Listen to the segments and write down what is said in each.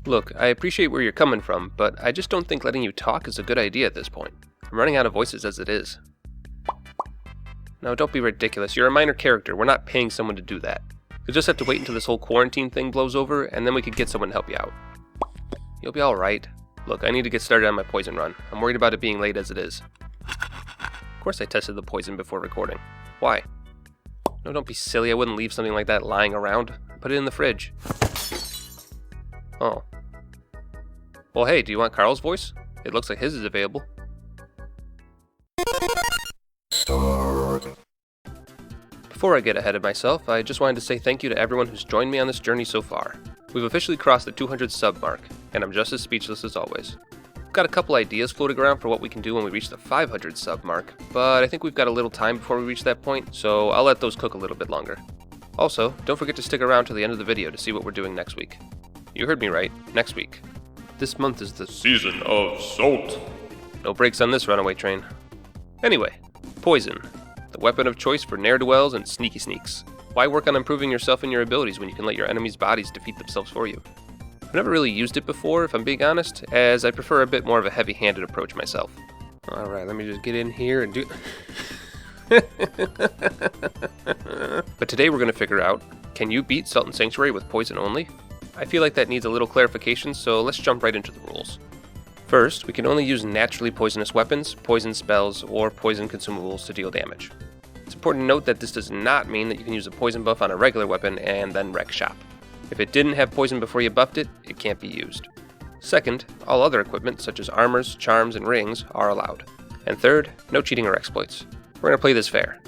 Look, I appreciate where you're coming from, but I just don't think letting you talk is a good idea at this point. I'm running out of voices as it is. No, don't be ridiculous. You're a minor character. We're not paying someone to do that. You'll just have to wait until this whole quarantine thing blows over, and then we could get someone to help you out. You'll be alright. Look, I need to get started on my poison run. I'm worried about it being late as it is. Of course I tested the poison before recording. Why? No, don't be silly. I wouldn't leave something like that lying around. Put it in the fridge. Oh. Well, hey, do you want Carl's voice? It looks like his is available. Before I get ahead of myself, I just wanted to say thank you to everyone who's joined me on this journey so far. We've officially crossed the 200 sub mark, and I'm just as speechless as always. I've got a couple ideas floating around for what we can do when we reach the 500 sub mark, but I think we've got a little time before we reach that point, so I'll let those cook a little bit longer. Also, don't forget to stick around to the end of the video to see what we're doing next week. You heard me right, next week. This month is the season of salt. No brakes on this runaway train. Anyway, poison. The weapon of choice for ne'er-do-wells and sneaky sneaks. Why work on improving yourself and your abilities when you can let your enemies' bodies defeat themselves for you? I've never really used it before, if I'm being honest, as I prefer a bit more of a heavy-handed approach myself. Alright, let me just get in here and do... But today we're going to figure out, can you beat Salt and Sanctuary with poison only? I feel like that needs a little clarification, so let's jump right into the rules. First, we can only use naturally poisonous weapons, poison spells, or poison consumables to deal damage. It's important to note that this does not mean that you can use a poison buff on a regular weapon and then wreck shop. If it didn't have poison before you buffed it, it can't be used. Second, all other equipment such as armors, charms, and rings are allowed. And third, no cheating or exploits. We're going to play this fair.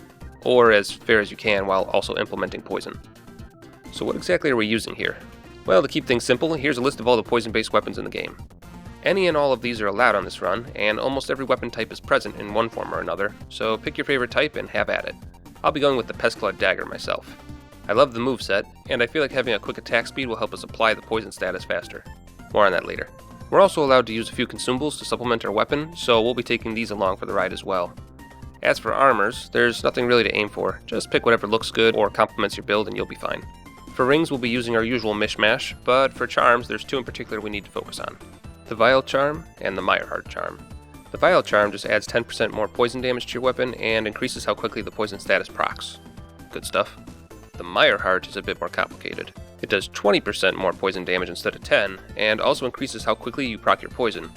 Or as fair as you can while also implementing poison. So what exactly are we using here? Well, to keep things simple, here's a list of all the poison-based weapons in the game. Any and all of these are allowed on this run, and almost every weapon type is present in one form or another, so pick your favorite type and have at it. I'll be going with the Pestclaw Dagger myself. I love the moveset, and I feel like having a quick attack speed will help us apply the poison status faster. More on that later. We're also allowed to use a few consumables to supplement our weapon, so we'll be taking these along for the ride as well. As for armors, there's nothing really to aim for, just pick whatever looks good or complements your build and you'll be fine. For rings, we'll be using our usual mishmash, but for charms, there's two in particular we need to focus on. The Vile Charm and the Mireheart Charm. The Vile Charm just adds 10% more poison damage to your weapon and increases how quickly the poison status procs. Good stuff. The Mireheart is a bit more complicated. It does 20% more poison damage instead of 10, and also increases how quickly you proc your poison.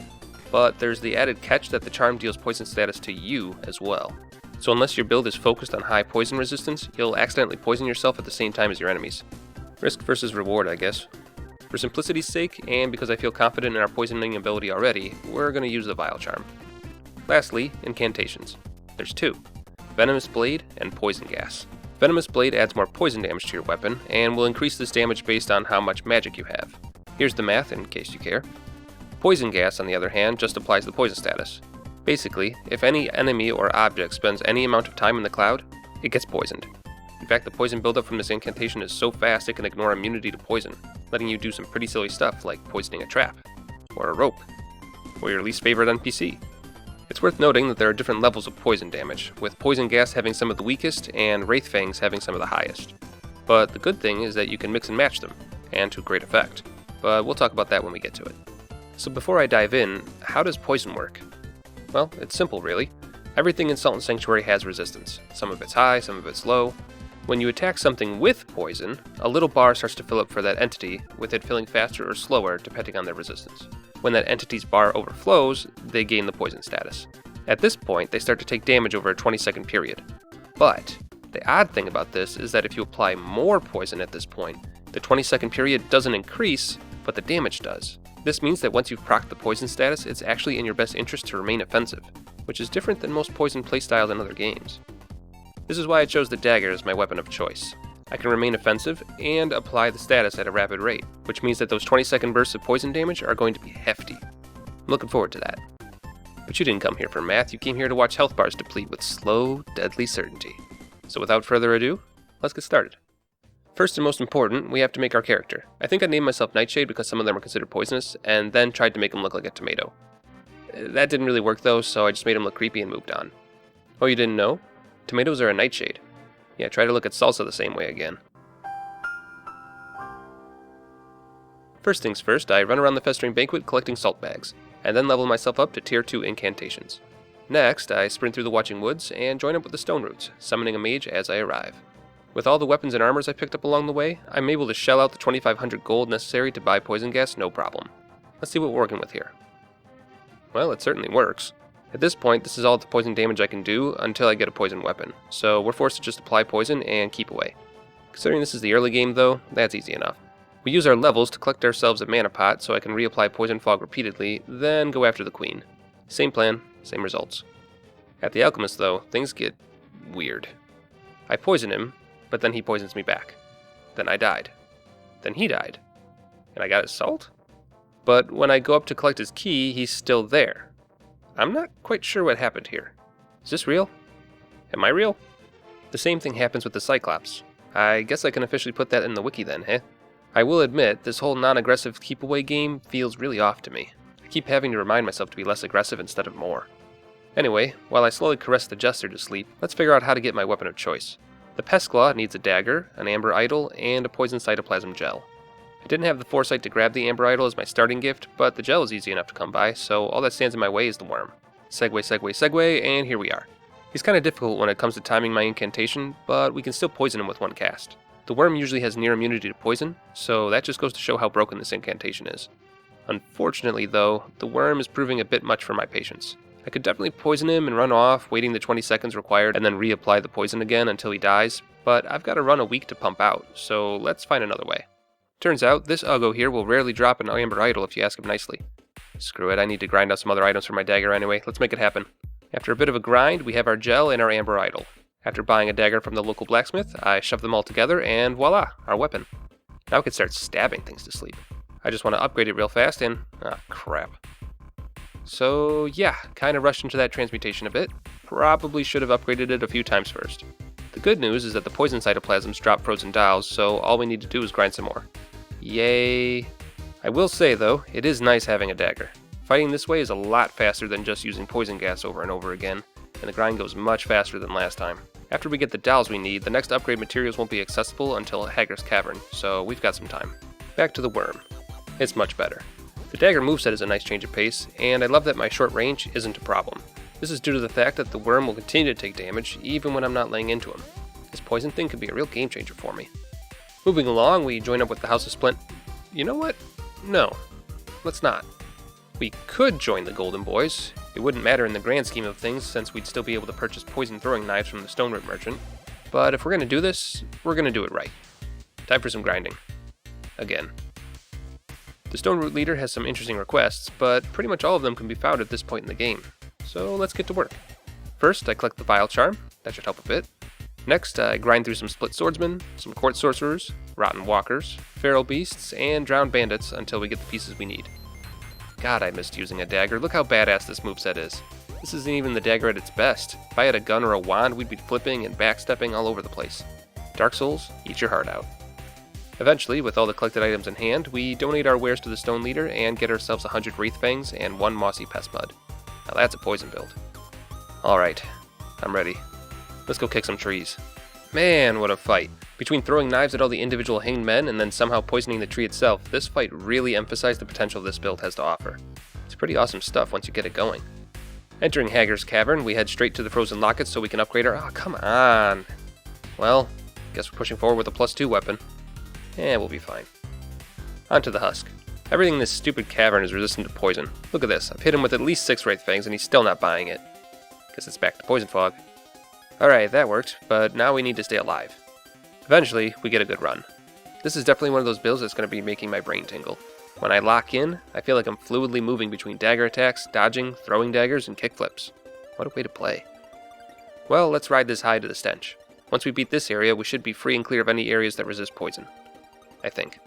But there's the added catch that the charm deals poison status to you as well. So unless your build is focused on high poison resistance, you'll accidentally poison yourself at the same time as your enemies. Risk versus reward, I guess. For simplicity's sake, and because I feel confident in our poisoning ability already, we're going to use the Vile Charm. Lastly, incantations. There's two. Venomous Blade and Poison Gas. Venomous Blade adds more poison damage to your weapon, and will increase this damage based on how much magic you have. Here's the math in case you care. Poison Gas, on the other hand, just applies the poison status. Basically, if any enemy or object spends any amount of time in the cloud, it gets poisoned. In fact, the poison buildup from this incantation is so fast it can ignore immunity to poison, letting you do some pretty silly stuff like poisoning a trap, or a rope, or your least favorite NPC. It's worth noting that there are different levels of poison damage, with Poison Gas having some of the weakest and Wraith Fangs having some of the highest. But the good thing is that you can mix and match them, and to great effect. But we'll talk about that when we get to it. So before I dive in, how does poison work? Well, it's simple really. Everything in Salt and Sanctuary has resistance. Some of it's high, some of it's low. When you attack something with poison, a little bar starts to fill up for that entity, with it filling faster or slower depending on their resistance. When that entity's bar overflows, they gain the poison status. At this point, they start to take damage over a 20-second period. But the odd thing about this is that if you apply more poison at this point, the 20-second period doesn't increase, but the damage does. This means that once you've procced the poison status, it's actually in your best interest to remain offensive, which is different than most poison playstyles in other games. This is why I chose the dagger as my weapon of choice. I can remain offensive and apply the status at a rapid rate, which means that those 20-second bursts of poison damage are going to be hefty. I'm looking forward to that. But you didn't come here for math, you came here to watch health bars deplete with slow, deadly certainty. So without further ado, let's get started. First and most important, we have to make our character. I think I named myself Nightshade because some of them are considered poisonous, and then tried to make him look like a tomato. That didn't really work though, so I just made him look creepy and moved on. Oh, you didn't know? Tomatoes are a nightshade. Yeah, try to look at salsa the same way again. First things first, I run around the Festering Banquet collecting salt bags, and then level myself up to Tier 2 incantations. Next, I sprint through the Watching Woods and join up with the Stone Roots, summoning a mage as I arrive. With all the weapons and armors I picked up along the way, I'm able to shell out the 2,500 gold necessary to buy poison gas no problem. Let's see what we're working with here. Well, it certainly works. At this point, this is all the poison damage I can do until I get a poison weapon, so we're forced to just apply poison and keep away. Considering this is the early game though, that's easy enough. We use our levels to collect ourselves a mana pot so I can reapply Poison Fog repeatedly, then go after the queen. Same plan, same results. At the alchemist though, things get weird. I poison him, but then he poisons me back. Then I died. Then he died. And I got his salt? But when I go up to collect his key, he's still there. I'm not quite sure what happened here. Is this real? Am I real? The same thing happens with the Cyclops. I guess I can officially put that in the wiki then, eh? I will admit, this whole non-aggressive keep-away game feels really off to me. I keep having to remind myself to be less aggressive instead of more. Anyway, while I slowly caress the Jester to sleep, let's figure out how to get my weapon of choice. The Pestclaw needs a dagger, an amber idol, and a poison cytoplasm gel. I didn't have the foresight to grab the amber idol as my starting gift, but the gel is easy enough to come by, so all that stands in my way is the worm. Segue, and here we are. He's kind of difficult when it comes to timing my incantation, but we can still poison him with one cast. The worm usually has near immunity to poison, so that just goes to show how broken this incantation is. Unfortunately though, the worm is proving a bit much for my patience. I could definitely poison him and run off, waiting the 20 seconds required and then reapply the poison again until he dies, but I've got to run a week to pump out, so let's find another way. Turns out, this Uggo here will rarely drop an amber idol if you ask him nicely. Screw it, I need to grind out some other items for my dagger anyway, let's make it happen. After a bit of a grind, we have our gel and our amber idol. After buying a dagger from the local blacksmith, I shove them all together and voila, our weapon. Now we can start stabbing things to sleep. I just want to upgrade it real fast and... crap. So yeah, kinda rushed into that transmutation a bit. Probably should have upgraded it a few times first. The good news is that the poison cytoplasms drop frozen dials, so all we need to do is grind some more. Yay! I will say though, it is nice having a dagger. Fighting this way is a lot faster than just using poison gas over and over again, and the grind goes much faster than last time. After we get the dowels we need, the next upgrade materials won't be accessible until Hager's Cavern, so we've got some time. Back to the worm. It's much better. The dagger moveset is a nice change of pace, and I love that my short range isn't a problem. This is due to the fact that the worm will continue to take damage even when I'm not laying into him. This poison thing could be a real game changer for me. Moving along, we join up with the House of Splint. You know what? No, let's not. We could join the Golden Boys. It wouldn't matter in the grand scheme of things since we'd still be able to purchase poison throwing knives from the Stone Root Merchant. But if we're going to do this, we're going to do it right. Time for some grinding. Again. The Stone Root leader has some interesting requests, but pretty much all of them can be found at this point in the game. So let's get to work. First, I collect the Vile Charm. That should help a bit. Next, I grind through some Split Swordsmen, some Court Sorcerers, Rotten Walkers, Feral Beasts, and Drowned Bandits until we get the pieces we need. God, I missed using a dagger. Look how badass this moveset is. This isn't even the dagger at its best. If I had a gun or a wand, we'd be flipping and backstepping all over the place. Dark Souls, eat your heart out. Eventually, with all the collected items in hand, we donate our wares to the Stone Leader and get ourselves 100 Wraith Fangs and 1 Mossy Pest Mud. Now that's a poison build. Alright, I'm ready. Let's go kick some trees. Man, what a fight. Between throwing knives at all the individual hanged men and then somehow poisoning the tree itself, this fight really emphasized the potential this build has to offer. It's pretty awesome stuff once you get it going. Entering Hager's Cavern, we head straight to the Frozen Lockets so we can upgrade our... Oh, come on! Well, guess we're pushing forward with a +2 weapon. We'll be fine. Onto the Husk. Everything in this stupid cavern is resistant to poison. Look at this, I've hit him with at least 6 Wraith Fangs and he's still not buying it. Guess it's back to Poison Fog. Alright, that worked, but now we need to stay alive. Eventually, we get a good run. This is definitely one of those builds that's going to be making my brain tingle. When I lock in, I feel like I'm fluidly moving between dagger attacks, dodging, throwing daggers, and kickflips. What a way to play. Well, let's ride this high to the stench. Once we beat this area, we should be free and clear of any areas that resist poison. I think.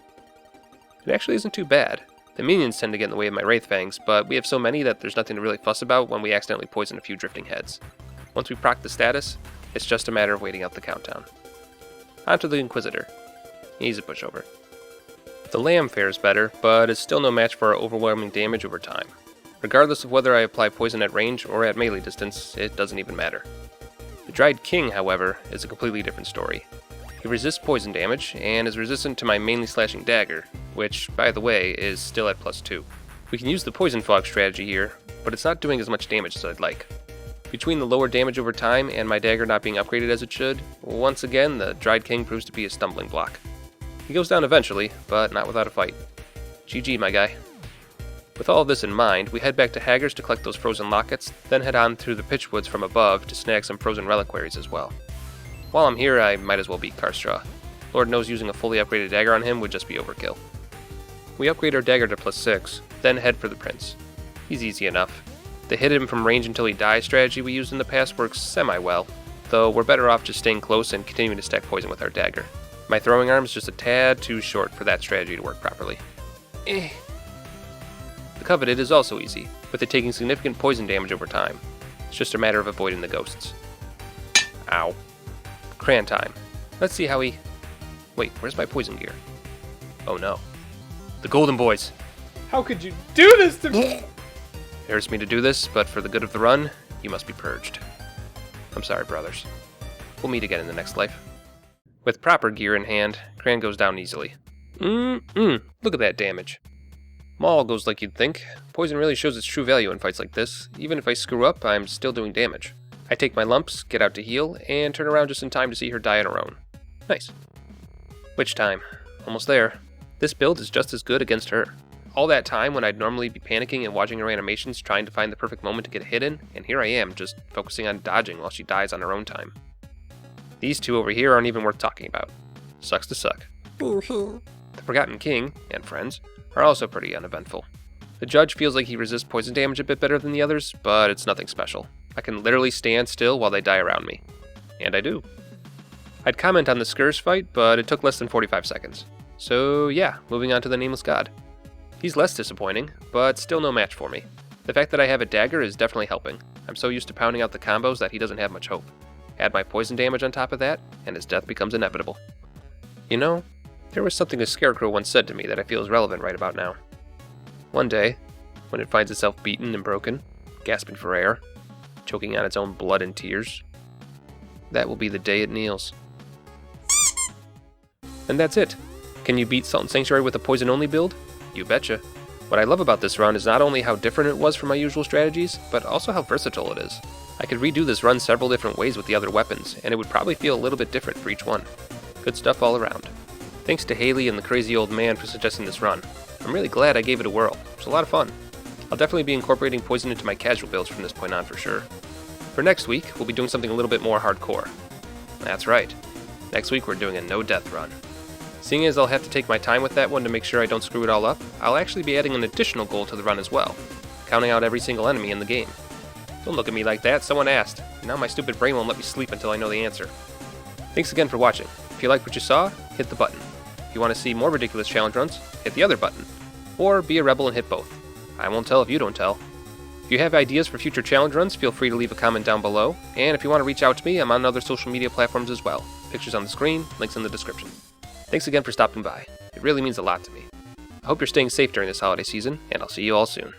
It actually isn't too bad. The minions tend to get in the way of my Wraith Fangs, but we have so many that there's nothing to really fuss about when we accidentally poison a few drifting heads. Once we proc the status, it's just a matter of waiting out the countdown. Onto the Inquisitor. He's a pushover. The Lamb fares better, but is still no match for our overwhelming damage over time. Regardless of whether I apply poison at range or at melee distance, it doesn't even matter. The Dried King, however, is a completely different story. He He resists poison damage, and is resistant to my mainly slashing dagger, which, by the way, is still at +2. We can use the poison fog strategy here, but it's not doing as much damage as I'd like. Between the lower damage over time and my dagger not being upgraded as it should, once again the Dried King proves to be a stumbling block. He goes down eventually, but not without a fight. GG, my guy. With all of this in mind, we head back to Haggard's to collect those frozen lockets, then head on through the pitchwoods from above to snag some frozen reliquaries as well. While I'm here, I might as well beat Karstraw. Lord knows using a fully upgraded dagger on him would just be overkill. We upgrade our dagger to +6, then head for the prince. He's easy enough. The hit him from range until he dies strategy we used in the past works semi-well, though we're better off just staying close and continuing to stack poison with our dagger. My throwing arm is just a tad too short for that strategy to work properly. The coveted is also easy, with it taking significant poison damage over time. It's just a matter of avoiding the ghosts. Ow. Cran time. Let's see how he... Wait, where's my poison gear? Oh no. The Golden Boys. How could you do this to me? It hurts me to do this, but for the good of the run, you must be purged. I'm sorry, brothers. We'll meet again in the next life. With proper gear in hand, Cran goes down easily. Look at that damage. Maul goes like you'd think. Poison really shows its true value in fights like this. Even if I screw up, I'm still doing damage. I take my lumps, get out to heal, and turn around just in time to see her die on her own. Nice. Witch time. Almost there. This build is just as good against her. All that time when I'd normally be panicking and watching her animations trying to find the perfect moment to get a hit in, and here I am, just focusing on dodging while she dies on her own time. These two over here aren't even worth talking about. Sucks to suck. The Forgotten King, and friends, are also pretty uneventful. The judge feels like he resists poison damage a bit better than the others, but it's nothing special. I can literally stand still while they die around me. And I do. I'd comment on the Scourge fight, but it took less than 45 seconds. So yeah, moving on to the Nameless God. He's less disappointing, but still no match for me. The fact that I have a dagger is definitely helping. I'm so used to pounding out the combos that he doesn't have much hope. Add my poison damage on top of that, and his death becomes inevitable. You know, there was something a scarecrow once said to me that I feel is relevant right about now. One day, when it finds itself beaten and broken, gasping for air, choking on its own blood and tears, that will be the day it kneels. And that's it. Can you beat Sultan Sanctuary with a poison-only build? You betcha. What I love about this run is not only how different it was from my usual strategies, but also how versatile it is. I could redo this run several different ways with the other weapons, and it would probably feel a little bit different for each one. Good stuff all around. Thanks to Haley and the crazy old man for suggesting this run. I'm really glad I gave it a whirl. It was a lot of fun. I'll definitely be incorporating poison into my casual builds from this point on for sure. For next week, we'll be doing something a little bit more hardcore. That's right. Next week we're doing a no-death run. Seeing as I'll have to take my time with that one to make sure I don't screw it all up, I'll actually be adding an additional goal to the run as well, counting out every single enemy in the game. Don't look at me like that, someone asked. Now my stupid brain won't let me sleep until I know the answer. Thanks again for watching. If you liked what you saw, hit the button. If you want to see more ridiculous challenge runs, hit the other button. Or be a rebel and hit both. I won't tell if you don't tell. If you have ideas for future challenge runs, feel free to leave a comment down below, and if you want to reach out to me, I'm on other social media platforms as well. Pictures on the screen, links in the description. Thanks again for stopping by. It really means a lot to me. I hope you're staying safe during this holiday season, and I'll see you all soon.